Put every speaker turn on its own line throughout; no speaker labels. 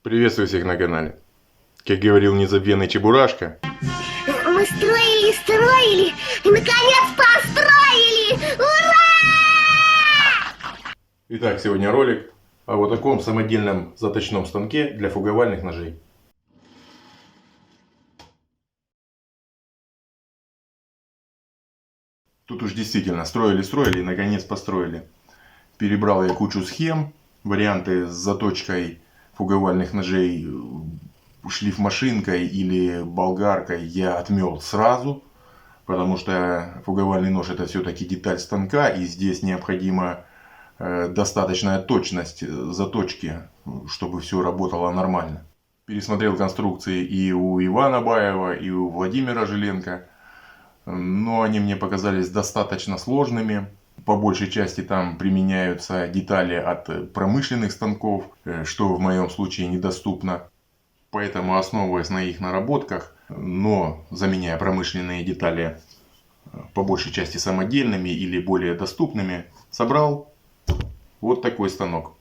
Приветствую всех на канале. Как говорил незабвенный Чебурашка.
Мы строили, и наконец построили! Ура!
Итак, сегодня ролик о вот таком самодельном заточном станке для фуговальных ножей. Тут уж действительно строили и наконец построили. Перебрал я кучу схем, варианты с заточкой фуговальных ножей шлифмашинкой или болгаркой я отмел сразу. Потому что фуговальный нож это все-таки деталь станка, и здесь необходима достаточная точность заточки, чтобы все работало нормально. Пересмотрел конструкции и у Ивана Баева, и у Владимира Жиленко, но они мне показались достаточно сложными. По большей части там применяются детали от промышленных станков, что в моем случае недоступно. Поэтому, основываясь на их наработках, но заменяя промышленные детали по большей части самодельными или более доступными, собрал вот такой станок.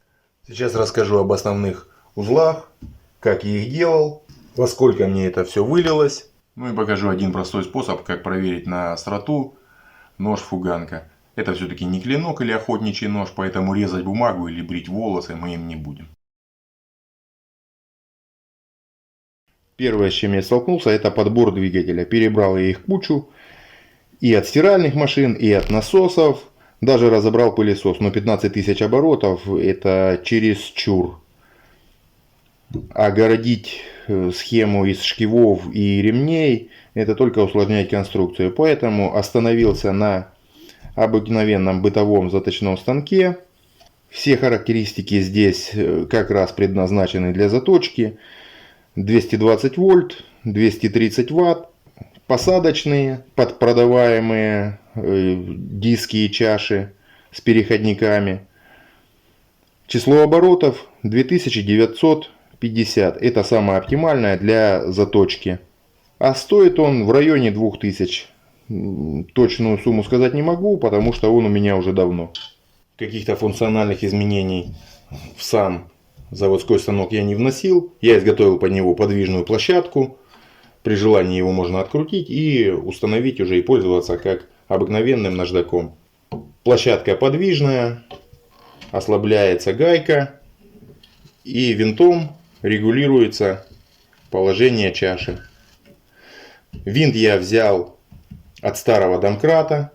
Сейчас расскажу об основных узлах, как я их делал, во сколько мне это все вылилось. Ну и покажу один простой способ, как проверить на остроту нож-фуганка. Это все-таки не клинок или охотничий нож, поэтому резать бумагу или брить волосы мы им не будем. Первое, с чем я столкнулся, это подбор двигателя. Перебрал я их кучу. И от стиральных машин, и от насосов. Даже разобрал пылесос. Но 15 тысяч оборотов это чересчур. А городить схему из шкивов и ремней это только усложняет конструкцию. Поэтому остановился на обыкновенном бытовом заточном станке. Все характеристики здесь как раз предназначены для заточки. 220 вольт, 230 ватт. Посадочные, подпродаваемые диски и чаши с переходниками. Число оборотов 2950. Это самое оптимальное для заточки. А стоит он в районе 2000. Точную сумму сказать не могу, потому что он у меня уже давно. Каких-то функциональных изменений в сам заводской станок я не вносил. Я изготовил под него подвижную площадку. При желании его можно открутить и установить уже и пользоваться как обыкновенным наждаком. Площадка подвижная, ослабляется гайка и винтом регулируется положение чаши. Винт я взял от старого домкрата.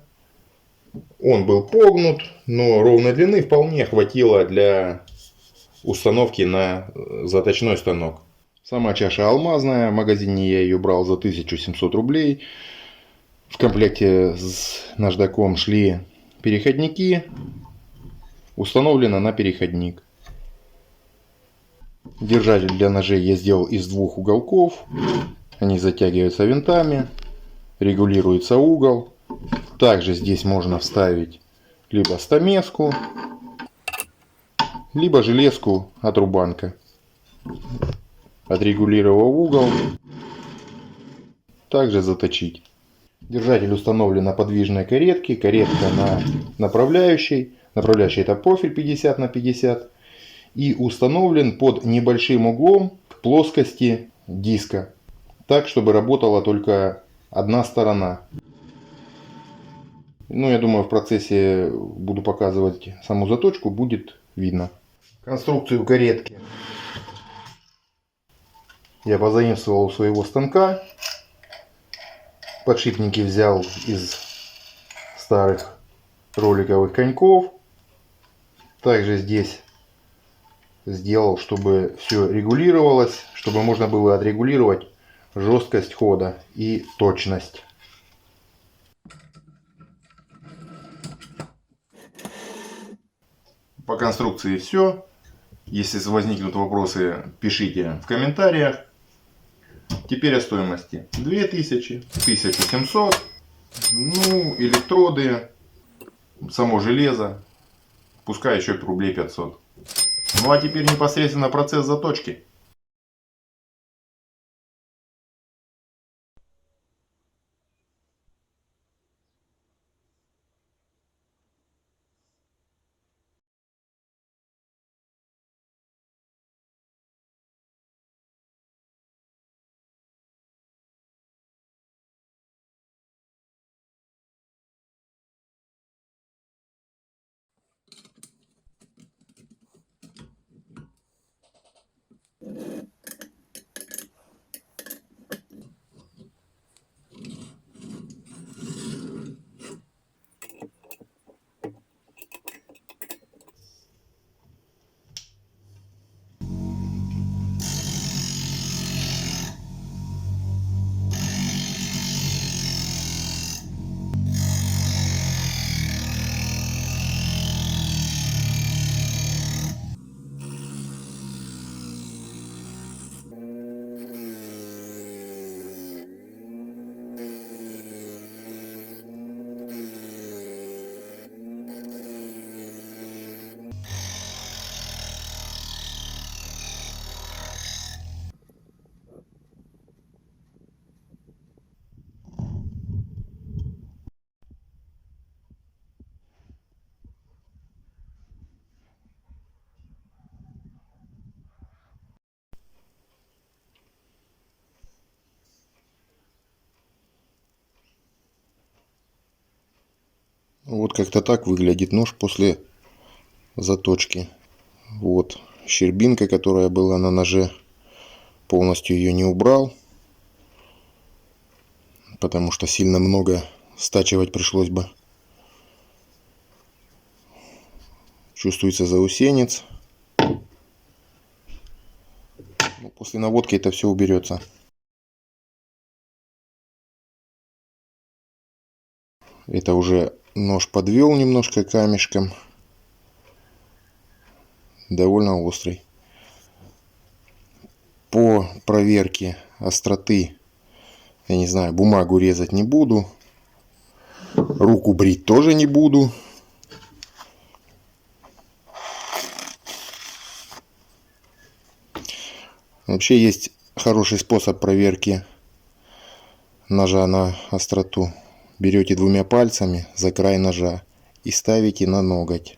Он был погнут, но ровной длины вполне хватило для установки на заточной станок. Сама чаша алмазная, в магазине я ее брал за 1700 рублей. В комплекте с наждаком шли переходники, установлено на переходник. Держатель для ножей я сделал из двух уголков, они затягиваются винтами, регулируется угол. Также здесь можно вставить либо стамеску, либо железку от рубанка. Отрегулировав угол, также заточить. Держатель установлен на подвижной каретке, каретка на направляющей. Направляющий это профиль 50 на 50. И установлен под небольшим углом к плоскости диска. Так, чтобы работала только одна сторона. Ну, я думаю, в процессе буду показывать саму заточку, будет видно. Конструкцию каретки я позаимствовал у своего станка. Подшипники взял из старых роликовых коньков. Также здесь сделал, чтобы все регулировалось, чтобы можно было отрегулировать жесткость хода и точность. По конструкции все. Если возникнут вопросы, пишите в комментариях. Теперь о стоимости. 2000, 1700. Ну, электроды, само железо. Пускай еще рублей 500. Ну а теперь непосредственно процесс заточки. Вот как-то так выглядит нож после заточки. Вот щербинка, которая была на ноже. Полностью ее не убрал, потому что сильно много стачивать пришлось бы. Чувствуется заусенец. После наводки это все уберется. Это уже нож подвел немножко камешком. Довольно острый. По проверке остроты, я не знаю, бумагу резать не буду. Руку брить тоже не буду. Вообще есть хороший способ проверки ножа на остроту. Берете двумя пальцами за край ножа и ставите на ноготь.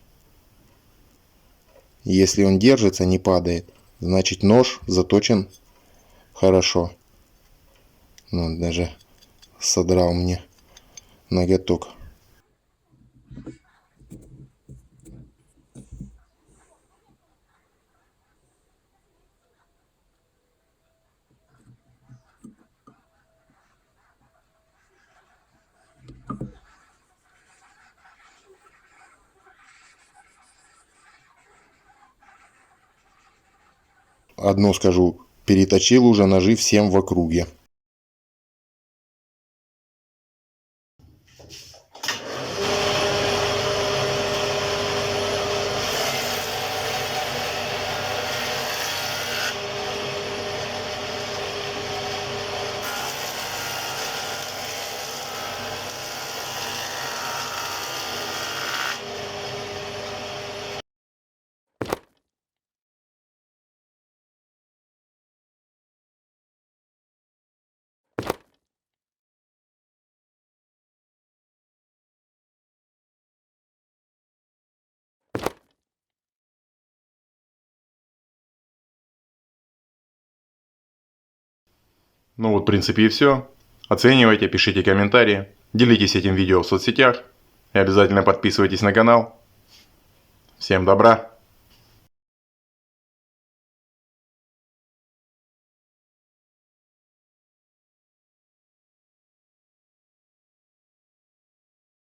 Если он держится, не падает, значит нож заточен хорошо. Ну, даже содрал мне ноготок. Одно скажу, переточил уже ножи всем в округе.
Ну вот, в принципе, и все. Оценивайте, пишите комментарии, делитесь этим видео в соцсетях и обязательно подписывайтесь на канал. Всем добра!